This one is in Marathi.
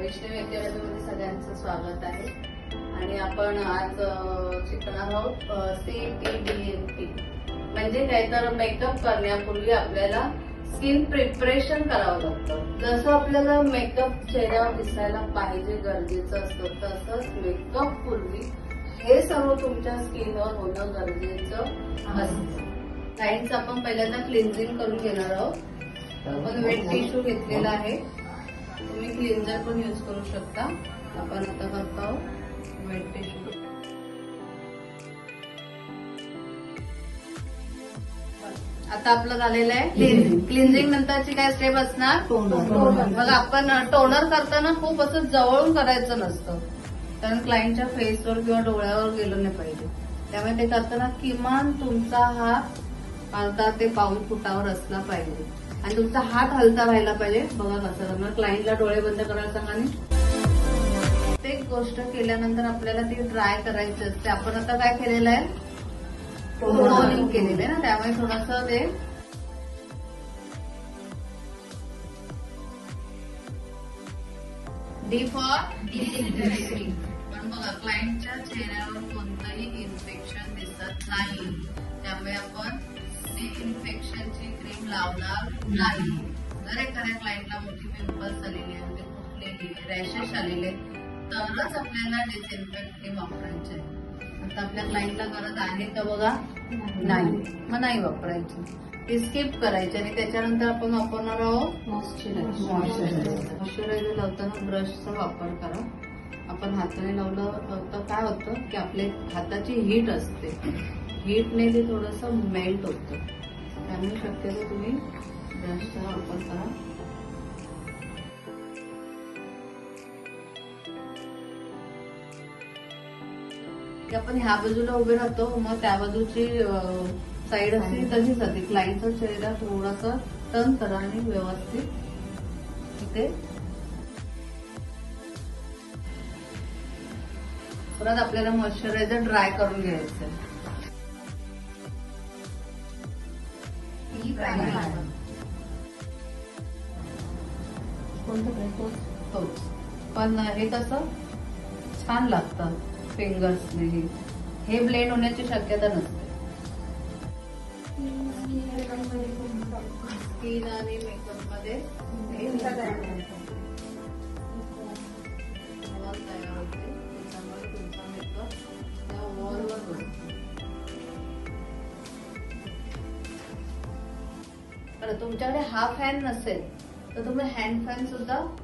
वैष्णवी अकॅडमीमध्ये सगळ्यांचं स्वागत आहे आणि आपण आज शिकणार आहोत CTDMP. म्हणजे काय तर मेकअप करण्यापूर्वी आपल्याला स्किन प्रिपरेशन करावं लागतं. जसं आपल्याला मेकअप चेहऱ्यावर दिसायला पाहिजे गरजेचं असतं, तसंच मेकअप पूर्वी हे सर्व तुमच्या स्किनवर होणं गरजेचं असतं. लाईनचं आपण पहिल्यांदा क्लिन्झिंग करून घेणार आहोत. आपण वेट टिश्यू घेतलेला आहे, तुम्ही क्लिन्झर पण यूज करू शकता. आपण आता करतो आहोत वेट टिश्यू. आता आपलं झालेलं आहे क्लिन्झिंग. क्लिन्झिंग नंतरची काय स्टेप असणार? टोनर. मग आपण टोनर करताना खूप असं जवळून करायचं नसतं, कारण क्लायंटच्या फेसवर किंवा डोळ्यावर गेलं नाही पाहिजे. त्यामुळे ते करताना किमान तुमचा हात अर्धा ते पाऊण फुटावर असला पाहिजे आणि तुमचा हात हलता राहायला पाहिजे. बघा कसं करणार. क्लायंटला डोळे बंद करायला सांगा आणि प्रत्येक गोष्ट केल्यानंतर आपल्याला ती ट्राय करायची असते. आपण आता काय केलेलं आहे? टोनिंग केलेलं आहे ना, त्यामुळे थोडंसं ते डी फॉर डिसिंफेक्टिंग. पण बघा क्लायंटच्या चेहऱ्यावर कोणतंही इन्फेक्शन दिसत नाही, त्यामुळे आपण डिसइन्फेक्शनची क्रीम लावणार नाही. जर एखाद्या क्लायंटला मोठी पिंपल्स आलेली आहे, फुटलेली रॅशेस आलेले, तरच आपल्याला डिसइन्फेक्ट क्रीम वापरायची आहे. आता आपल्या क्लायंटला गरज आहे का? बघा नाही, मग नाही वापरायची, ती स्किप करायची. आणि त्याच्यानंतर आपण वापरणार आहोत मॉइश्चरायझर. मॉइश्चरायझर लावताना ब्रशचा वापर करा. आपण हाताने लावलं तर काय होतं की आपल्या हाताची हीट असते, हीटने ते थोडंसं मेल्ट होतं. त्यामुळे शक्यतो तुम्ही ब्रशचा वापर करा. की आपण ह्या बाजूला उभे राहतो, मग त्या बाजूची साईड असते तशीच जाते. क्लायंटचा चेहरा थोडासा टर्न करा आणि व्यवस्थित इथे परत आपल्याला मॉइश्चरायझर ड्राय करून घ्यायचं. तोच पण हे कसं छान लागतं फिंगर्सने. हे ब्लेंड होण्याची शक्यता नसते. स्किन आणि मेकअप मध्ये तयार होते, त्याच्यामुळे तुमचा मेकअप त्या वॉलवर बसतो. बरं, तुमच्याकडे हा फॅन नसेल तर तुम्ही हँड फॅन सुद्धा